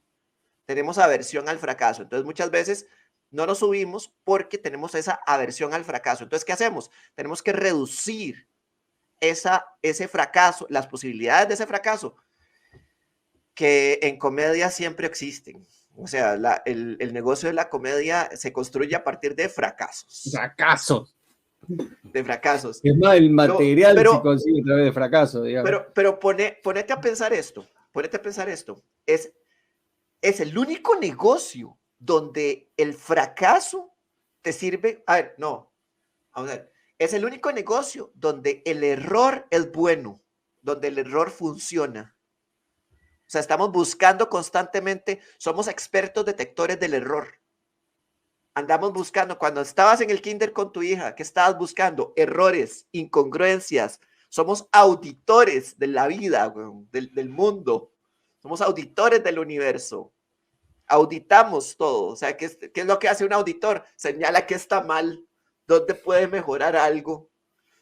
Tenemos aversión al fracaso. Entonces, muchas veces no nos subimos porque tenemos esa aversión al fracaso. Entonces, ¿qué hacemos? Tenemos que reducir ese fracaso, las posibilidades de ese fracaso, que en comedia siempre existen. O sea, el negocio de la comedia se construye a partir de fracasos. Fracasos. De fracasos. Es más, el material se Pero, consigue a través de fracaso, digamos. pero ponete a pensar esto. Ponete a pensar esto. Es el único negocio donde el fracaso te sirve. A ver, no. Vamos a ver. Es el único negocio donde el error es bueno, donde el error funciona. O sea, estamos buscando constantemente, somos expertos detectores del error. Andamos buscando, cuando estabas en el kinder con tu hija, ¿qué estabas buscando? Errores, incongruencias. Somos auditores de la vida, del mundo. Somos auditores del universo. Auditamos todo. O sea, ¿qué es lo que hace un auditor? Señala que está mal, dónde puede mejorar algo.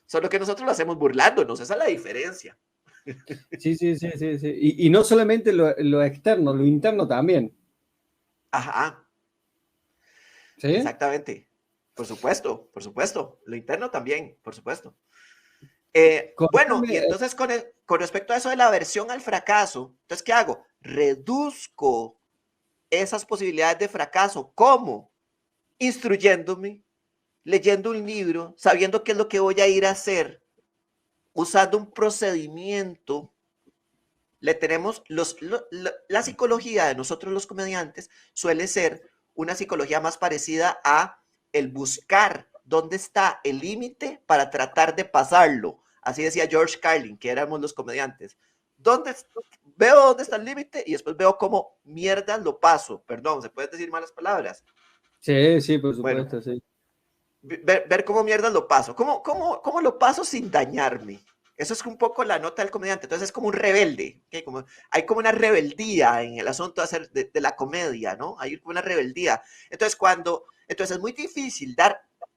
Solo que nosotros lo hacemos burlándonos, esa es la diferencia. Sí, sí, sí, sí, sí. Y no solamente lo externo, lo interno también. Ajá. ¿Sí? Exactamente. Por supuesto, por supuesto. Lo interno también, por supuesto. Bueno, y entonces con respecto a eso de la aversión al fracaso, entonces, ¿qué hago? Reduzco esas posibilidades de fracaso. ¿Cómo? Instruyéndome, leyendo un libro, sabiendo qué es lo que voy a ir a hacer, usando un procedimiento. Le tenemos la psicología de nosotros los comediantes suele ser una psicología más parecida a el buscar dónde está el límite para tratar de pasarlo. Así decía George Carlin, que éramos los comediantes. Veo dónde está el límite y después veo cómo mierda lo paso. Perdón, ¿se pueden decir malas palabras? Sí, sí, por Bueno, supuesto, sí. ver cómo mierda lo paso. ¿Cómo lo paso sin dañarme? Eso es un poco la nota del comediante. Entonces es como un rebelde. ¿Okay? Hay como una rebeldía en el asunto de hacer de la comedia, ¿no? Hay como una rebeldía. Entonces es muy difícil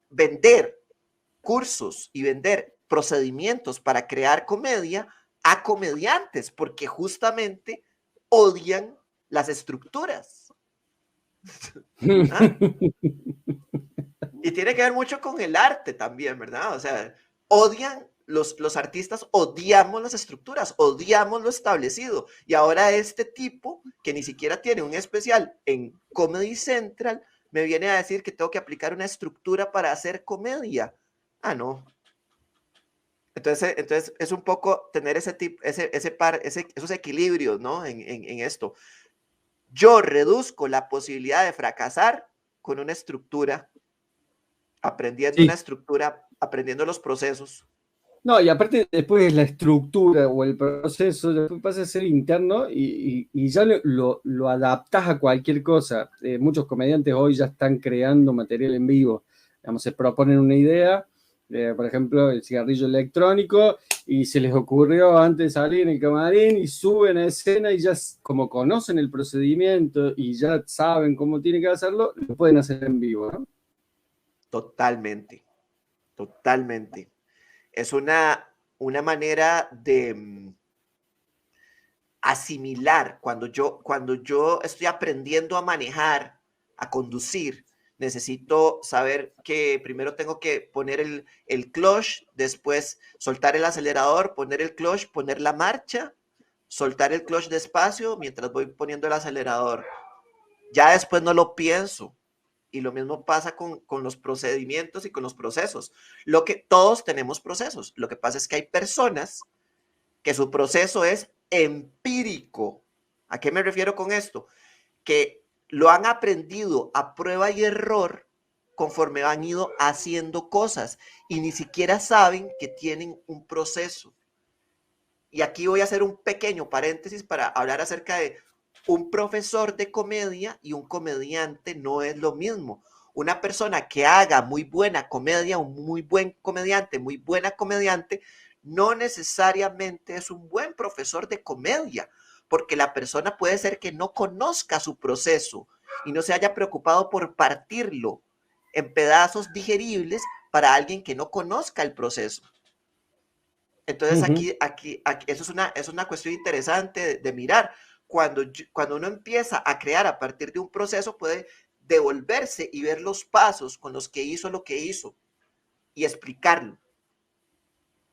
vender cursos y vender procedimientos para crear comedia a comediantes, porque justamente odian las estructuras. ¿Ah? Y tiene que ver mucho con el arte también, ¿verdad? O sea, odian, los artistas odiamos las estructuras, odiamos lo establecido. Y ahora este tipo, que ni siquiera tiene un especial en Comedy Central, me viene a decir que tengo que aplicar una estructura para hacer comedia. Ah, no. Entonces es un poco tener esos equilibrios, ¿no? En esto. Yo reduzco la posibilidad de fracasar con una estructura, aprendiendo Sí. una estructura, aprendiendo los procesos. No, y aparte después la estructura o el proceso después pasa a ser interno y ya lo adaptas a cualquier cosa. Muchos comediantes hoy ya están creando material en vivo. Digamos, se proponen una idea, por ejemplo, el cigarrillo electrónico, y se les ocurrió antes de salir en el camarín y suben a escena y ya como conocen el procedimiento y ya saben cómo tienen que hacerlo, lo pueden hacer en vivo, ¿no? Totalmente, totalmente. Es una manera de asimilar. Cuando yo estoy aprendiendo a manejar, a conducir, necesito saber que primero tengo que poner el clutch, después soltar el acelerador, poner el clutch, poner la marcha, soltar el clutch despacio mientras voy poniendo el acelerador. Ya después no lo pienso. Y lo mismo pasa con los procedimientos y con los procesos. Todos tenemos procesos. Lo que pasa es que hay personas que su proceso es empírico. ¿A qué me refiero con esto? Que lo han aprendido a prueba y error conforme han ido haciendo cosas y ni siquiera saben que tienen un proceso. Y aquí voy a hacer un pequeño paréntesis para hablar acerca de un profesor de comedia y un comediante no es lo mismo. Una persona que haga muy buena comedia, un muy buen comediante, muy buena comediante, no necesariamente es un buen profesor de comedia, porque la persona puede ser que no conozca su proceso y no se haya preocupado por partirlo en pedazos digeribles para alguien que no conozca el proceso. Entonces Ujú. aquí eso es una cuestión interesante de mirar. Cuando uno empieza a crear a partir de un proceso, puede devolverse y ver los pasos con los que hizo lo que hizo y explicarlo.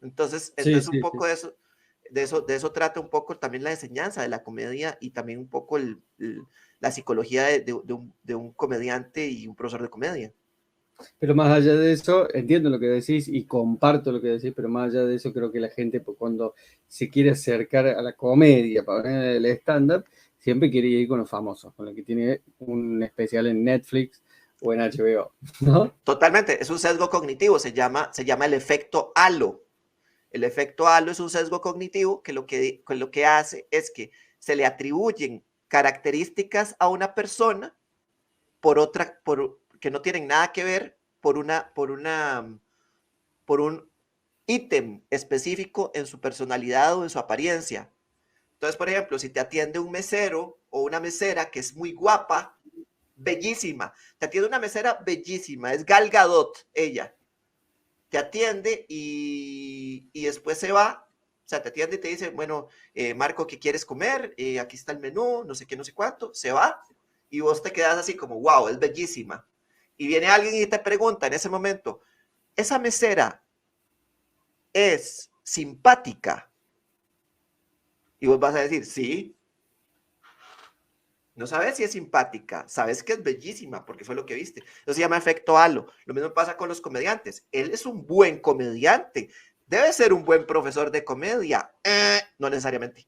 Sí, Entonces un sí, sí. poco de eso trata un poco también la enseñanza de la comedia y también un poco la psicología de un comediante y un profesor de comedia. Pero más allá de eso, entiendo lo que decís y comparto lo que decís, pero más allá de eso, creo que la gente pues, cuando se quiere acercar a la comedia para ver el stand-up, siempre quiere ir con los famosos, con los que tiene un especial en Netflix o en HBO, ¿no? Totalmente, es un sesgo cognitivo, se llama el efecto halo. El efecto halo es un sesgo cognitivo que lo que hace es que se le atribuyen características a una persona que no tienen nada que ver por un ítem específico en su personalidad o en su apariencia. Entonces, por ejemplo, si te atiende un mesero o una mesera que es muy guapa, bellísima, te atiende una mesera bellísima, es Gal Gadot, ella, te atiende y después se va, o sea, te atiende y te dice, bueno, Marco, ¿qué quieres comer? Aquí está el menú, no sé qué, no sé cuánto, se va y vos te quedas así como, wow, es bellísima. Y viene alguien y te pregunta en ese momento, ¿esa mesera es simpática? Y vos vas a decir, sí, no sabes si es simpática, sabes que es bellísima porque fue lo que viste. Eso se llama efecto halo. Lo mismo pasa con los comediantes. Él es un buen comediante. Debe ser un buen profesor de comedia. No necesariamente.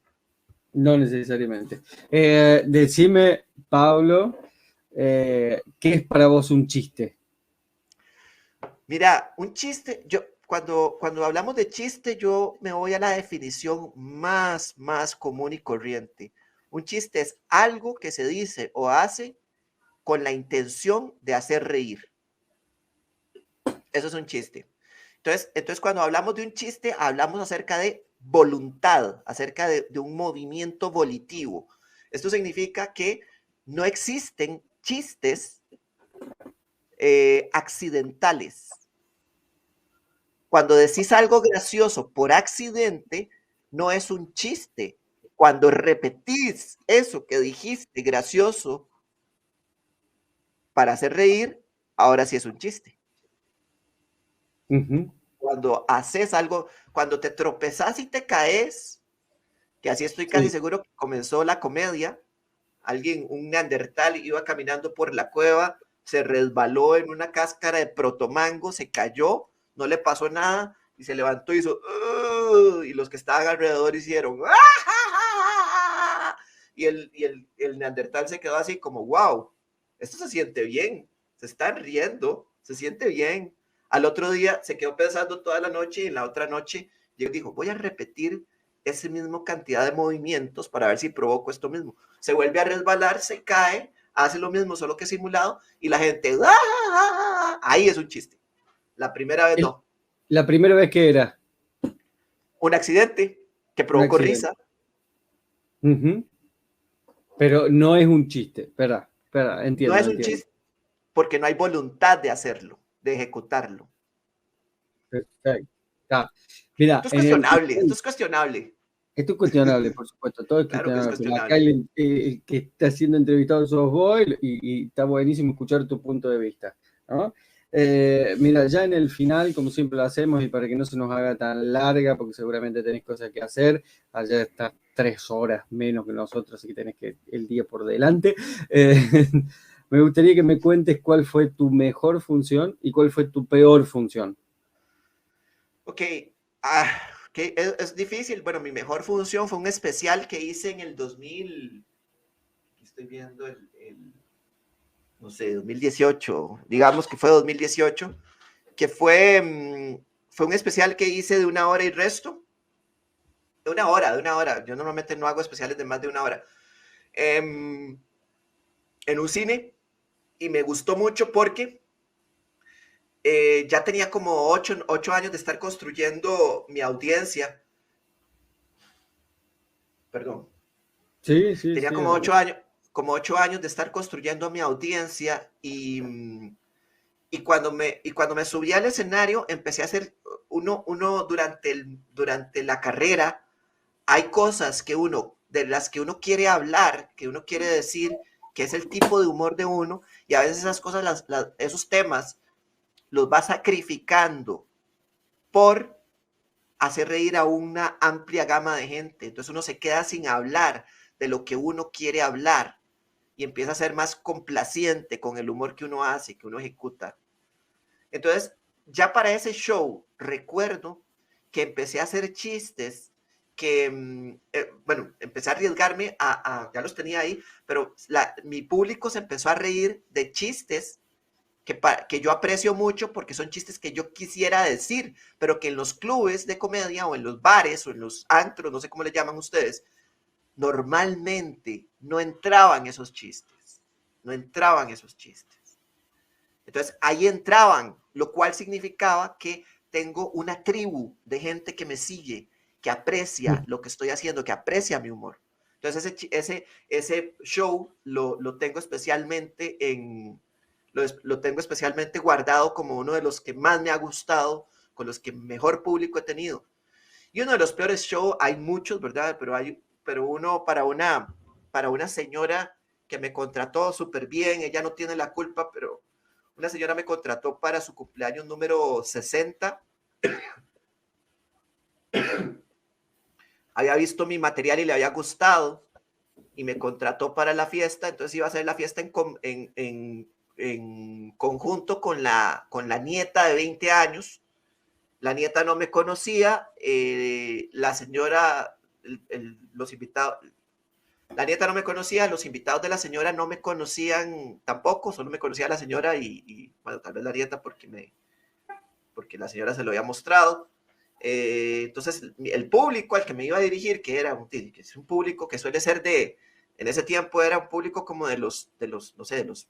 No necesariamente. Decime, Pablo, ¿qué es para vos un chiste? Mira, un chiste, cuando hablamos de chiste, yo me voy a la definición más común y corriente. Un chiste es algo que se dice o hace con la intención de hacer reír. Eso es un chiste. Entonces, cuando hablamos de un chiste, hablamos acerca de voluntad, acerca de un movimiento volitivo. Esto significa que no existen chistes accidentales. Cuando decís algo gracioso por accidente, no es un chiste. Cuando repetís eso que dijiste gracioso para hacer reír, ahora sí es un chiste. Ujú. Cuando haces algo, cuando te tropezás y te caes, que así estoy casi Sí. seguro que comenzó la comedia. Un neandertal iba caminando por la cueva, se resbaló en una cáscara de protomango, se cayó, no le pasó nada y se levantó y hizo y los que estaban alrededor hicieron y el neandertal se quedó así como wow, esto se siente bien, se están riendo, se siente bien. Al otro día se quedó pensando toda la noche y en la otra noche llegó y dijo, voy a repetir esa misma cantidad de movimientos para ver si provoco esto mismo. Se vuelve a resbalar, se cae, hace lo mismo, solo que simulado, y la gente, ¡ah! Ahí es un chiste. La primera vez El- no. la primera vez que era Un accidente que un provocó accidente. risa. Ujú. Pero no es un chiste, espera, espera, No entiendo, es un entiendo. chiste porque no hay voluntad de hacerlo, de ejecutarlo. Perfecto. Ah, mira, Esto es en el cuestionable, esto es cuestionable. esto es cuestionable, por supuesto, todo es Claro que es cuestionable, pero acá cuestionable. el que está siendo entrevistado sos vos y está buenísimo escuchar tu punto de vista, ¿no? Mira, ya en el final, como siempre lo hacemos, y para que no se nos haga tan larga, porque seguramente tenés cosas que hacer, allá estás 3 horas menos que nosotros, así que tenés que el día por delante. Eh, me gustaría que me cuentes cuál fue tu mejor función y cuál fue tu peor función. Ok, ok, es difícil. Bueno, mi mejor función fue un especial que hice en el 2000. Aquí estoy viendo no sé, 2018, digamos que fue 2018, que fue un especial que hice de 1 hora y resto. De una hora. Yo normalmente no hago especiales de más de 1 hora. En un cine, y me gustó mucho porque ya tenía como 8 años de estar construyendo mi audiencia. Perdón. Sí, sí, Tenía sí, como adelante. 8 años de estar construyendo mi audiencia y cuando me subí al escenario empecé a hacer uno durante la carrera. Hay cosas de las que uno quiere hablar, que uno quiere decir, que es el tipo de humor de uno, y a veces esas cosas, esos temas, los va sacrificando por hacer reír a una amplia gama de gente. Entonces uno se queda sin hablar de lo que uno quiere hablar y empieza a ser más complaciente con el humor que uno hace, que uno ejecuta. Entonces, ya para ese show, recuerdo que empecé a hacer chistes que, bueno, empecé a arriesgarme ya los tenía ahí, pero mi público se empezó a reír de chistes que yo aprecio mucho porque son chistes que yo quisiera decir, pero que en los clubes de comedia o en los bares o en los antros, no sé cómo le llaman ustedes, normalmente no entraban esos chistes, no entraban esos chistes. Entonces ahí entraban, lo cual significaba que tengo una tribu de gente que me sigue, que aprecia lo que estoy haciendo, que aprecia mi humor. Entonces ese show lo tengo especialmente lo tengo especialmente guardado como uno de los que más me ha gustado, con los que mejor público he tenido. Y uno de los peores shows, hay muchos, ¿verdad? Pero uno para una señora que me contrató súper bien, ella no tiene la culpa, pero una señora me contrató para su cumpleaños número 60. Había visto mi material y le había gustado y me contrató para la fiesta, entonces iba a hacer la fiesta en conjunto con la nieta de 20 años. La nieta no me conocía, la señora, los invitados, la nieta no me conocía, los invitados de la señora no me conocían tampoco, solo me conocía la señora y bueno, tal vez la nieta porque la señora se lo había mostrado. Entonces, el público al que me iba a dirigir, que es un público que suele ser en ese tiempo era un público como no sé, de los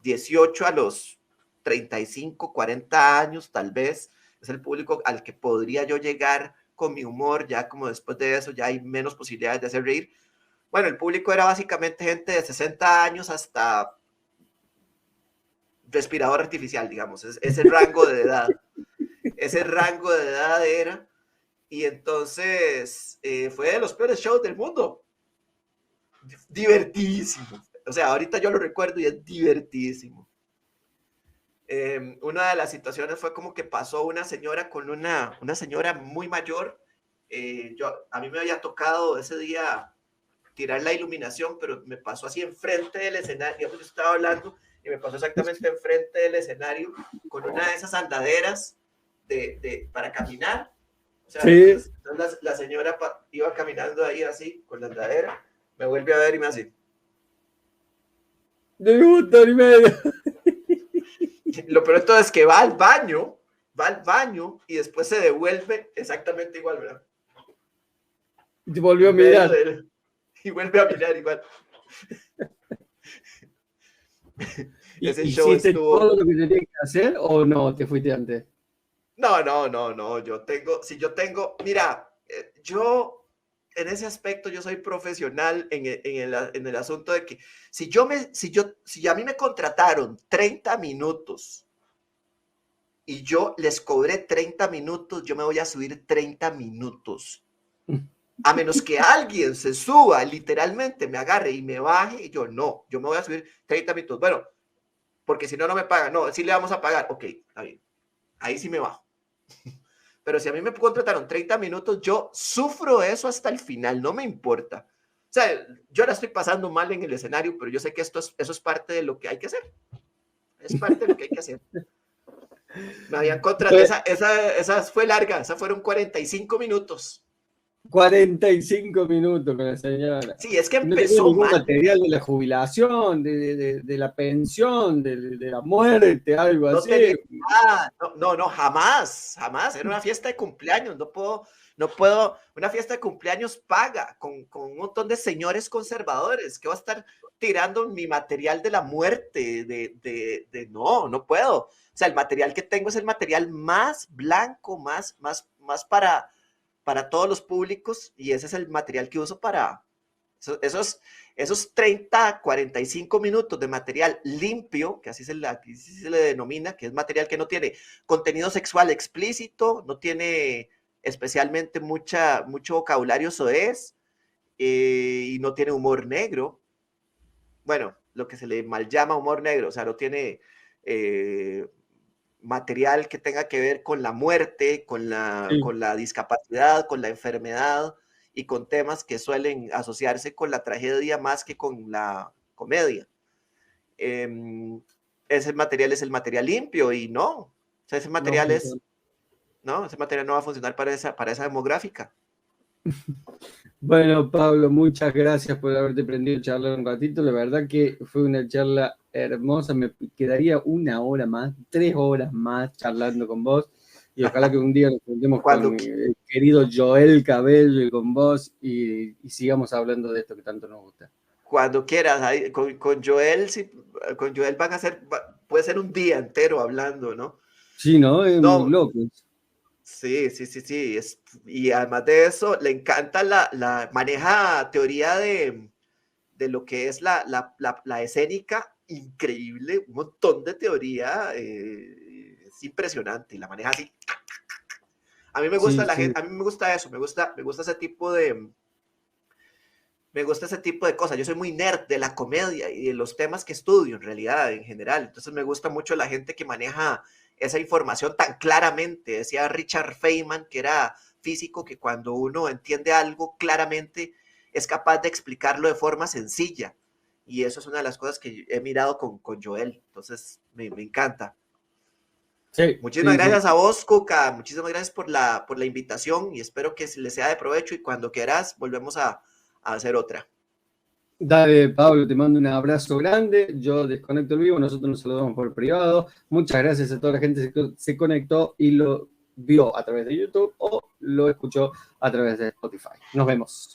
18 a los 35, 40 años, tal vez, es el público al que podría yo llegar con mi humor, ya como después de eso ya hay menos posibilidades de hacer reír. Bueno, el público era básicamente gente de 60 años hasta respirador artificial, digamos, ese rango de edad. Ese rango de edad era. Y entonces fue de los peores shows del mundo. Divertidísimo. O sea, ahorita yo lo recuerdo y es divertidísimo. Una de las situaciones fue como que pasó una señora con una señora muy mayor. A mí me había tocado ese día tirar la iluminación, pero me pasó así enfrente del escenario. Yo estaba hablando y me pasó exactamente enfrente del escenario con una de esas andaderas para caminar. O sea, Sí, entonces la señora iba caminando ahí así, con la andadera, me vuelve a ver y me hace. de gusto y medio. Lo peor de todo es que va al baño y después se devuelve exactamente igual, ¿verdad? Y te volvió a En medio mirar. de él. Y vuelve a mirar igual. Ese show ¿Hiciste todo estuvo. lo que tenías que hacer o no? ¿Te fuiste antes? No. Mira, yo en ese aspecto yo soy profesional en el asunto de que si a mí me contrataron 30 minutos y yo les cobré 30 minutos, yo me voy a subir 30 minutos. A menos que alguien se suba, literalmente me agarre y me baje, y yo me voy a subir 30 minutos. Bueno, porque si no, no me pagan. No, sí le vamos a pagar. Ok, está bien. Ahí sí me bajo. Pero si a mí me contrataron 30 minutos, yo sufro eso hasta el final, no me importa. O sea, yo la estoy pasando mal en el escenario, pero yo sé que eso es parte de lo que hay que hacer. Es parte de lo que hay que hacer. Me habían contratado, esa fue larga, esa fueron 45 minutos. 45 minutos con la señora. Sí, es que No tenía empezó ningún mal. material de la jubilación, de la pensión, de la muerte, algo No así. tenía nada, no, jamás, jamás. Era una fiesta de cumpleaños, una fiesta de cumpleaños paga con un montón de señores conservadores que va a estar tirando mi material de la muerte, no puedo. O sea, el material que tengo es el material más blanco, más para todos los públicos y ese es el material que uso para esos 30, 45 minutos de material limpio, que así se le denomina, que es material que no tiene contenido sexual explícito, no tiene especialmente mucho vocabulario soez y no tiene humor negro. Bueno, lo que se le mal llama humor negro, o sea, no tiene material que tenga que ver con la muerte, Sí. con la discapacidad, con la enfermedad y con temas que suelen asociarse con la tragedia más que con la comedia. Ese material es el material limpio y no, o sea, ese No, material es, no, ese material no va a funcionar para esa demográfica. bueno, Pablo, muchas gracias por haberte prendido a charlar un ratito. La verdad que fue una charla hermosa. Me quedaría 1 hora más, 3 horas más charlando con vos. Y ojalá que un día nos juntemos Cuando, con el querido Joel Cabello y con vos y sigamos hablando de esto que tanto nos gusta. cuando quieras, con Joel, sí, con Joel puede ser un día entero hablando, ¿no? Sí, ¿no? Es muy No, loco. sí. Y además de eso, le encanta maneja teoría de lo que es la escénica, increíble, un montón de teoría, es impresionante, y la maneja así. A mí me gusta Sí, la sí. gente, a mí me gusta eso, me gusta ese tipo de cosas. Yo soy muy nerd de la comedia y de los temas que estudio en realidad, en general. Entonces me gusta mucho la gente que maneja esa información tan claramente. Decía Richard Feynman, que era físico, que cuando uno entiende algo claramente es capaz de explicarlo de forma sencilla. Y eso es una de las cosas que he mirado con Joel. Entonces me encanta. Sí, Muchísimas sí, sí. gracias a vos, Cuca. Muchísimas gracias por la invitación y espero que les sea de provecho y cuando quieras volvemos a hacer otra. Dale, Pablo, te mando un abrazo grande. Yo desconecto el vivo, nosotros nos saludamos por privado. Muchas gracias a toda la gente que se conectó y lo vio a través de YouTube o lo escuchó a través de Spotify. Nos vemos.